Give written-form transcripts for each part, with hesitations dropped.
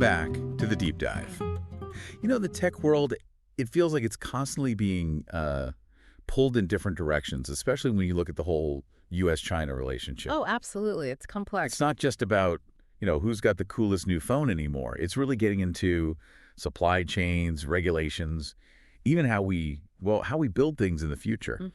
back to the deep dive. You know, the tech world, it feels like it's constantly being pulled in different directions, especially when you look at the whole U.S.-China relationship. Oh, absolutely. It's complex. It's not just about, who's got the coolest new phone anymore. It's really getting into supply chains, regulations, even how we build things in the future.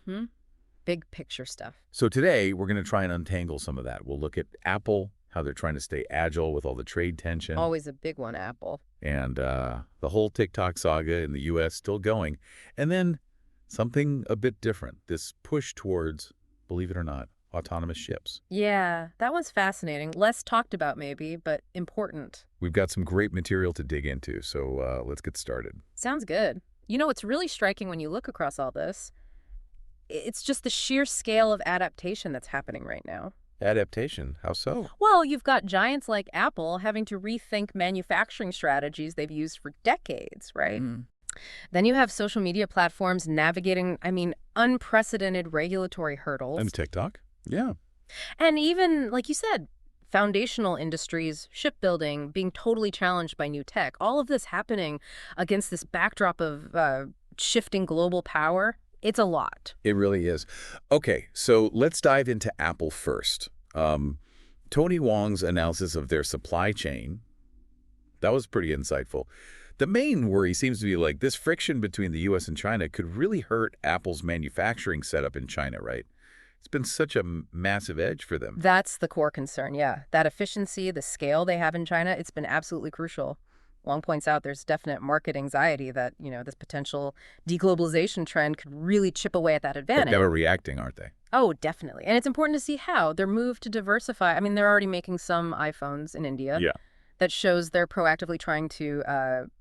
Big picture stuff. So today, we're going to try and untangle some of that. We'll look at Apple, how they're trying to stay agile with all the trade tension. Always a big one, Apple. And the whole TikTok saga in the U.S. still going. And then something a bit different, this push towards, believe it or not, autonomous ships. Yeah, that one's fascinating. Less talked about maybe, but important. We've got some great material to dig into, so let's get started. Sounds good. You know, what's really striking when you look across all this, it's just the sheer scale of adaptation that's happening right now. Adaptation? How so? Well, you've got giants like Apple having to rethink manufacturing strategies they've used for decades, right? Then you have social media platforms navigating, unprecedented regulatory hurdles. And TikTok? Yeah. And even, like you said, foundational industries, shipbuilding, being totally challenged by new tech. All of this happening against this backdrop of shifting global power. It's a lot. It really is. Okay, so let's dive into Apple first. Tony Wong's analysis of their supply chain, that was pretty insightful. The main worry seems to be like this friction between the U.S. and China could really hurt Apple's manufacturing setup in China, right? It's been such a massive edge for them. That's the core concern, yeah. That efficiency, the scale they have in China, it's been absolutely crucial. Wong points out there's definite market anxiety that, this potential deglobalization trend could really chip away at that advantage. They're reacting, aren't they? Oh, definitely. And it's important to see how. Their move to diversify, they're already making some iPhones in India. Yeah. That shows they're proactively trying to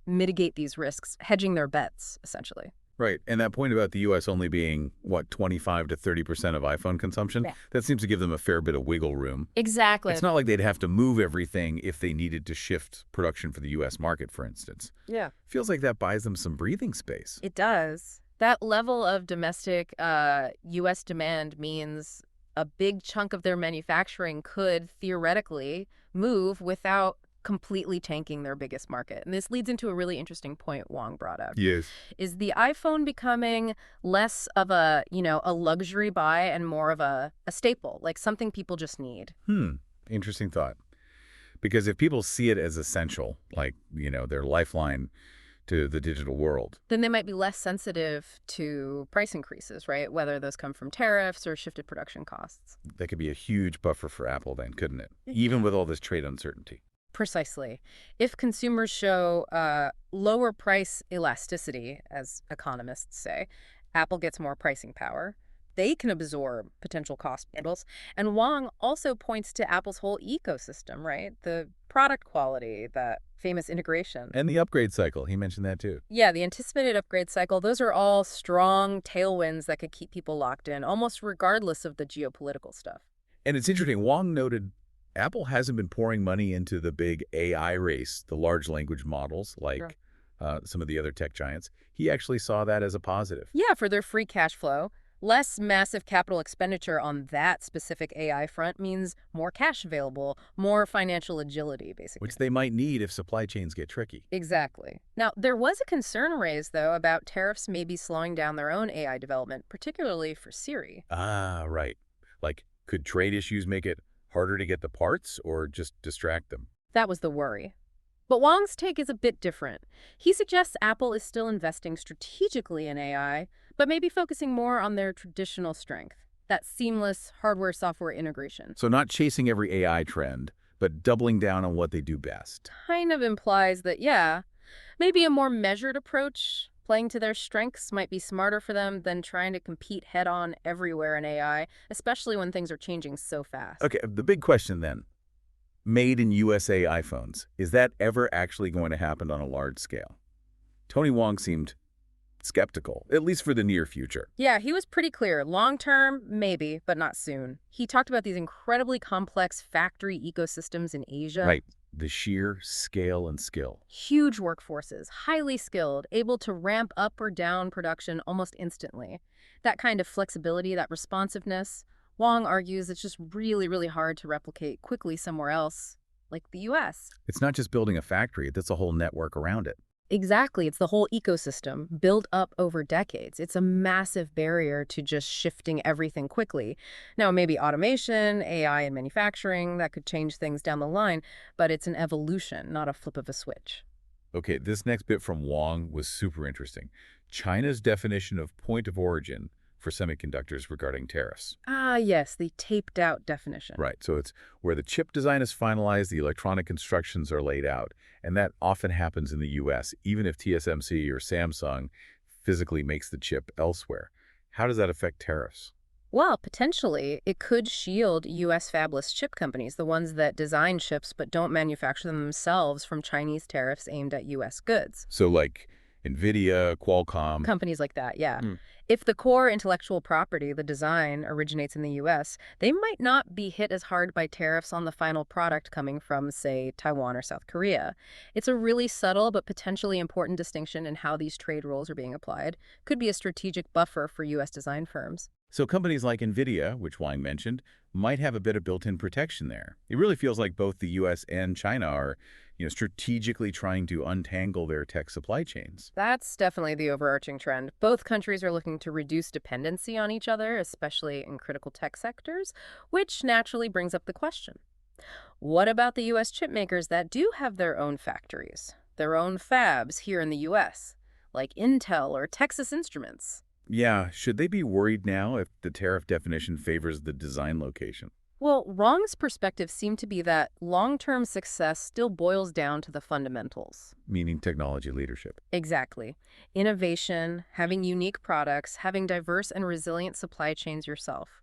mitigate these risks, hedging their bets, essentially. Right. And that point about the U.S. only being, 25 to 30% of iPhone consumption, Yeah. That seems to give them a fair bit of wiggle room. Exactly. It's not like they'd have to move everything if they needed to shift production for the U.S. market, for instance. Yeah. Feels like that buys them some breathing space. It does. That level of domestic U.S. demand means a big chunk of their manufacturing could theoretically move without completely tanking their biggest market. And this leads into a really interesting point Wong brought up. Yes. Is the iPhone becoming less of a luxury buy and more of a staple, like something people just need? Interesting thought. Because if people see it as essential, like, their lifeline to the digital world, then they might be less sensitive to price increases, right? Whether those come from tariffs or shifted production costs. that could be a huge buffer for Apple then, couldn't it? Even with all this trade uncertainty. Precisely. If consumers show lower price elasticity, as economists say, Apple gets more pricing power. They can absorb potential cost bundles. And Wong also points to Apple's whole ecosystem, right? The product quality, that famous integration. And the upgrade cycle, he mentioned that too. Yeah, the anticipated upgrade cycle, those are all strong tailwinds that could keep people locked in, almost regardless of the geopolitical stuff. And it's interesting, Wong noted Apple hasn't been pouring money into the big AI race, the large language models, like some of the other tech giants. He actually saw that as a positive. Yeah, for their free cash flow. Less massive capital expenditure on that specific AI front means more cash available, more financial agility, basically. Which they might need if supply chains get tricky. Exactly. Now, there was a concern raised, though, about tariffs maybe slowing down their own AI development, particularly for Siri. Ah, right. Like, could trade issues make it harder to get the parts or just distract them? That was the worry. But Wong's take is a bit different. He suggests Apple is still investing strategically in AI, but maybe focusing more on their traditional strength, that seamless hardware-software integration. So not chasing every AI trend, but doubling down on what they do best. Kind of implies that, yeah, maybe a more measured approach, playing to their strengths, might be smarter for them than trying to compete head-on everywhere in AI, especially when things are changing so fast. Okay, the big question then. Made in USA iPhones. Is that ever actually going to happen on a large scale? Tony Wong seemed skeptical, at least for the near future. Yeah, he was pretty clear. Long-term, maybe, but not soon. He talked about these incredibly complex factory ecosystems in Asia. Right. The sheer scale and skill. Huge workforces, highly skilled, able to ramp up or down production almost instantly. That kind of flexibility, that responsiveness, Wong argues it's just really, really hard to replicate quickly somewhere else, like the US. It's not just building a factory, that's a whole network around it. Exactly. It's the whole ecosystem built up over decades. It's a massive barrier to just shifting everything quickly. Now, maybe automation, AI, and manufacturing, that could change things down the line, but it's an evolution, not a flip of a switch. Okay, this next bit from Wong was super interesting. China's definition of point of origin for semiconductors regarding tariffs. Ah, yes, the taped out definition. Right, so it's where the chip design is finalized, the electronic instructions are laid out, and that often happens in the US, even if TSMC or Samsung physically makes the chip elsewhere. How does that affect tariffs? Well, potentially, it could shield U.S. fabless chip companies, the ones that design chips but don't manufacture them themselves, from Chinese tariffs aimed at U.S. goods. So like NVIDIA, Qualcomm. Companies like that, yeah. Hmm. If the core intellectual property, the design, originates in the U.S., they might not be hit as hard by tariffs on the final product coming from, say, Taiwan or South Korea. It's a really subtle but potentially important distinction in how these trade rules are being applied. Could be a strategic buffer for U.S. design firms. So companies like NVIDIA, which Wang mentioned, might have a bit of built-in protection there. It really feels like both the US and China are, strategically trying to untangle their tech supply chains. That's definitely the overarching trend. Both countries are looking to reduce dependency on each other, especially in critical tech sectors, which naturally brings up the question. What about the U.S. chip makers that do have their own factories, their own fabs here in the U.S., like Intel or Texas Instruments? Yeah, should they be worried now if the tariff definition favors the design location? Well, Wrong's perspective seemed to be that long-term success still boils down to the fundamentals. Meaning technology leadership. Exactly. Innovation, having unique products, having diverse and resilient supply chains yourself.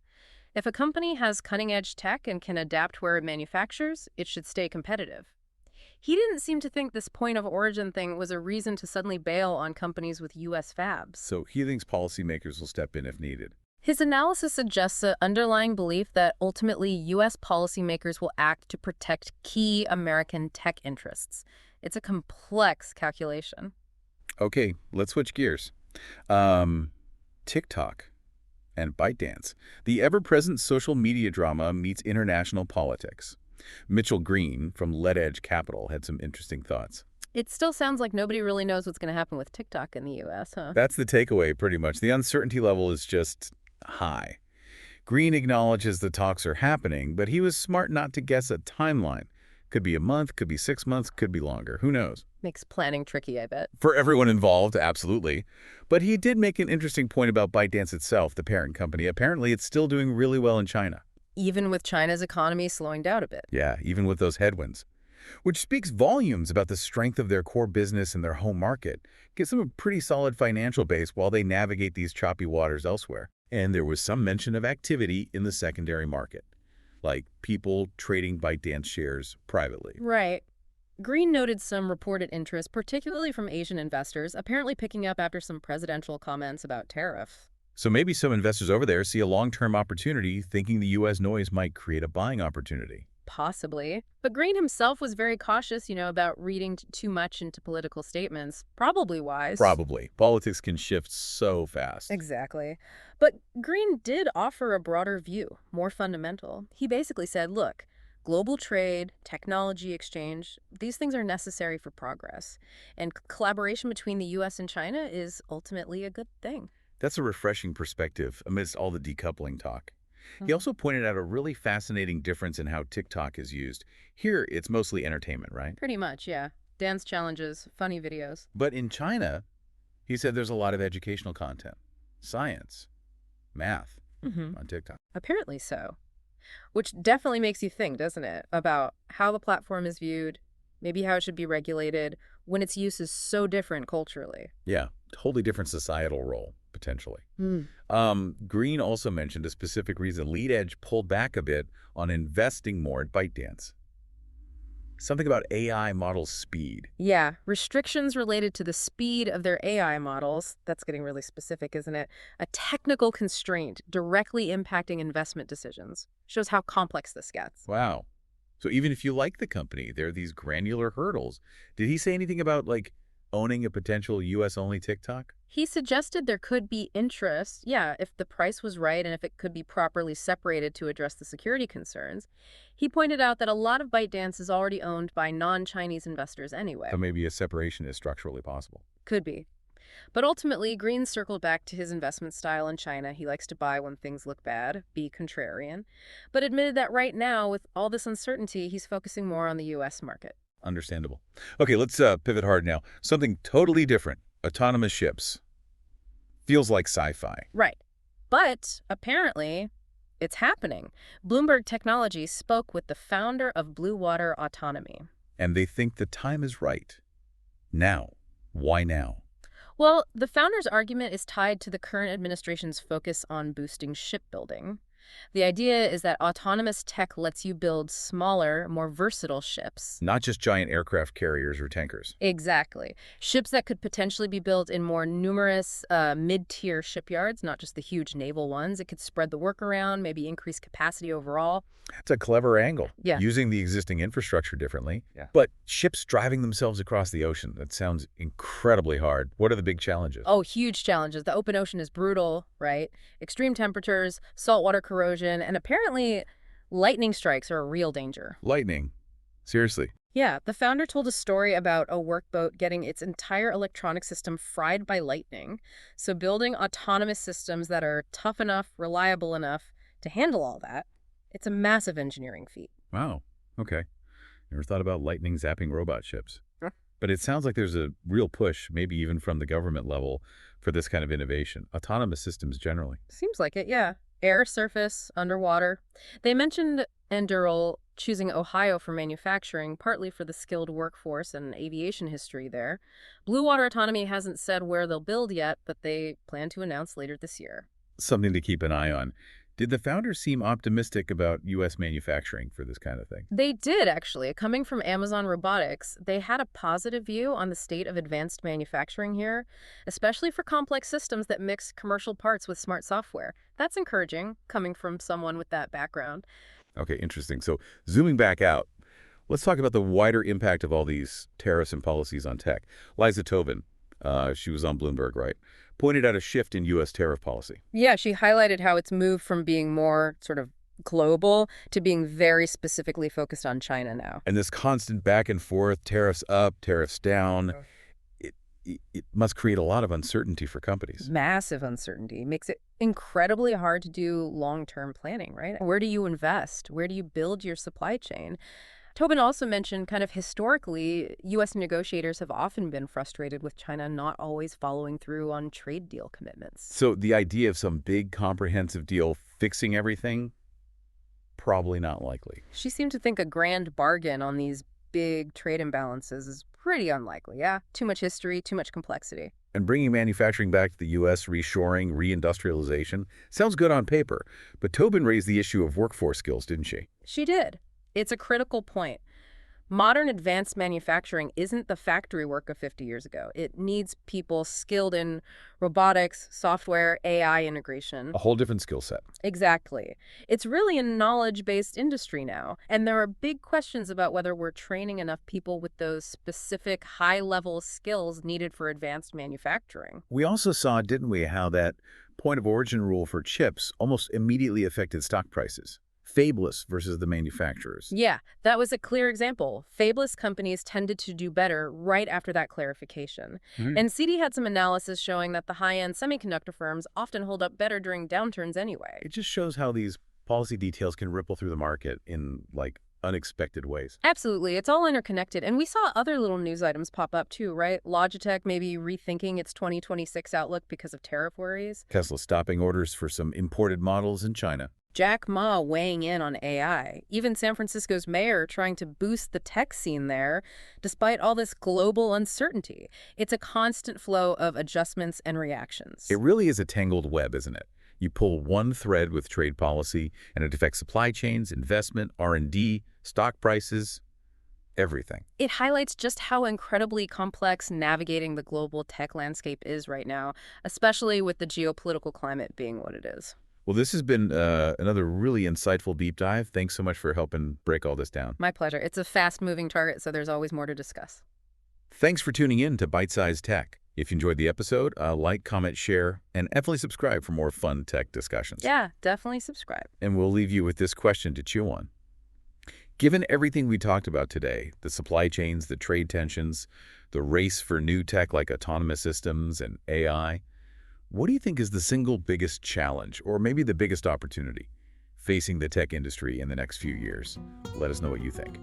If a company has cutting-edge tech and can adapt where it manufactures, it should stay competitive. He didn't seem to think this point of origin thing was a reason to suddenly bail on companies with U.S. fabs. So he thinks policymakers will step in if needed. His analysis suggests an underlying belief that ultimately U.S. policymakers will act to protect key American tech interests. It's a complex calculation. Okay, let's switch gears. TikTok and ByteDance. The ever-present social media drama meets international politics. Mitchell Green from Lead Edge Capital had some interesting thoughts. It still sounds like nobody really knows what's going to happen with TikTok in the U.S., huh? That's the takeaway, pretty much. The uncertainty level is just high. Green acknowledges the talks are happening, but he was smart not to guess a timeline. Could be a month, could be 6 months, could be longer. Who knows? Makes planning tricky, I bet. For everyone involved, absolutely. But he did make an interesting point about ByteDance itself, the parent company. Apparently, it's still doing really well in China. Even with China's economy slowing down a bit. Yeah, even with those headwinds. Which speaks volumes about the strength of their core business and their home market. Gives them a pretty solid financial base while they navigate these choppy waters elsewhere. And there was some mention of activity in the secondary market, like people trading ByteDance shares privately. Right. Green noted some reported interest, particularly from Asian investors, apparently picking up after some presidential comments about tariffs. So maybe some investors over there see a long-term opportunity, thinking the U.S. noise might create a buying opportunity. Possibly. But Green himself was very cautious, about reading too much into political statements. Probably wise. Probably. Politics can shift so fast. Exactly. But Green did offer a broader view, more fundamental. He basically said, look, global trade, technology exchange, these things are necessary for progress. And collaboration between the U.S. and China is ultimately a good thing. That's a refreshing perspective amidst all the decoupling talk. He also pointed out a really fascinating difference in how TikTok is used. Here, it's mostly entertainment, right? Pretty much, yeah. Dance challenges, funny videos. But in China, he said there's a lot of educational content, science, math on TikTok. Apparently so. Which definitely makes you think, doesn't it, about how the platform is viewed, maybe how it should be regulated, when its use is so different culturally. Yeah, totally different societal role, potentially. Green also mentioned a specific reason Lead Edge pulled back a bit on investing more at ByteDance. Something about AI model speed. Yeah, restrictions related to the speed of their AI models. That's getting really specific, isn't it? A technical constraint directly impacting investment decisions. Shows how complex this gets. Wow. So even if you like the company, there are these granular hurdles. Did he say anything about, owning a potential U.S.-only TikTok? He suggested there could be interest, yeah, if the price was right and if it could be properly separated to address the security concerns. He pointed out that a lot of ByteDance is already owned by non-Chinese investors So anyway. maybe a separation is structurally possible. Could be. But ultimately, Green circled back to his investment style in China. He likes to buy when things look bad, be contrarian, but admitted that right now, with all this uncertainty, he's focusing more on the U.S. market. Understandable. Okay, let's pivot hard now. Something totally different. Autonomous ships. Feels like sci-fi. Right. But apparently, it's happening. Bloomberg Technology spoke with the founder of Blue Water Autonomy. And they think the time is right. Now. Why now? Well, the founder's argument is tied to the current administration's focus on boosting shipbuilding. The idea is that autonomous tech lets you build smaller, more versatile ships. Not just giant aircraft carriers or tankers. Exactly. Ships that could potentially be built in more numerous mid-tier shipyards, not just the huge naval ones. It could spread the work around, maybe increase capacity overall. It's a clever angle. Yeah. Using the existing infrastructure differently. Yeah. But ships driving themselves across the ocean, that sounds incredibly hard. What are the big challenges? Oh, huge challenges. The open ocean is brutal, right? Extreme temperatures, saltwater corrosion, and apparently lightning strikes are a real danger. Lightning. Seriously. Yeah, the founder told a story about a workboat getting its entire electronic system fried by lightning. So building autonomous systems that are tough enough, reliable enough to handle all that, it's a massive engineering feat. Wow. Okay. Never thought about lightning zapping robot ships. Huh. But it sounds like there's a real push, maybe even from the government level, for this kind of innovation. Autonomous systems generally. Seems like it, yeah. Air, surface, underwater. They mentioned Endural choosing Ohio for manufacturing, partly for the skilled workforce and aviation history there. Blue Water Autonomy hasn't said where they'll build yet, but they plan to announce later this year. Something to keep an eye on. Did the founders seem optimistic about U.S. manufacturing for this kind of thing? They did, actually. Coming from Amazon Robotics, they had a positive view on the state of advanced manufacturing here, especially for complex systems that mix commercial parts with smart software. That's encouraging, coming from someone with that background. Okay, interesting. So zooming back out, let's talk about the wider impact of all these tariffs and policies on tech. Liza Tobin, she was on Bloomberg, right, pointed out a shift in U.S. tariff policy. Yeah, she highlighted how it's moved from being more sort of global to being very specifically focused on China now. And this constant back and forth, tariffs up, tariffs down, it must create a lot of uncertainty for companies. Massive uncertainty makes it incredibly hard to do long-term planning, right? Where do you invest? Where do you build your supply chain? Tobin also mentioned kind of historically, U.S. negotiators have often been frustrated with China not always following through on trade deal commitments. So the idea of some big comprehensive deal fixing everything, probably not likely. She seemed to think a grand bargain on these big trade imbalances is pretty unlikely, yeah? Too much history, too much complexity. And bringing manufacturing back to the U.S., reshoring, reindustrialization, sounds good on paper. But Tobin raised the issue of workforce skills, didn't she? She did. It's a critical point. Modern advanced manufacturing isn't the factory work of 50 years ago. It needs people skilled in robotics, software, AI integration. A whole different skill set. Exactly. It's really a knowledge-based industry now, and there are big questions about whether we're training enough people with those specific high-level skills needed for advanced manufacturing. We also saw, didn't we, how that point of origin rule for chips almost immediately affected stock prices. Fabless versus the manufacturers. Yeah, that was a clear example. Fabless companies tended to do better right after that clarification. And CD had some analysis showing that the high-end semiconductor firms often hold up better during downturns anyway. It just shows how these policy details can ripple through the market in, like, unexpected ways. Absolutely. It's all interconnected. And we saw other little news items pop up too, right? Logitech maybe rethinking its 2026 outlook because of tariff worries. Tesla stopping orders for some imported models in China. Jack Ma weighing in on AI. Even San Francisco's mayor trying to boost the tech scene there, despite all this global uncertainty. It's a constant flow of adjustments and reactions. It really is a tangled web, isn't it? You pull one thread with trade policy, and it affects supply chains, investment, R&D, stock prices, everything. It highlights just how incredibly complex navigating the global tech landscape is right now, especially with the geopolitical climate being what it is. Well, this has been another really insightful deep dive. Thanks so much for helping break all this down. My pleasure. It's a fast-moving target, so there's always more to discuss. Thanks for tuning in to Byte-Sized Tech. If you enjoyed the episode, like, comment, share, and definitely subscribe for more fun tech discussions. Yeah, definitely subscribe. And we'll leave you with this question to chew on. Given everything we talked about today, the supply chains, the trade tensions, the race for new tech like autonomous systems and AI, what do you think is the single biggest challenge, or maybe the biggest opportunity, facing the tech industry in the next few years? Let us know what you think.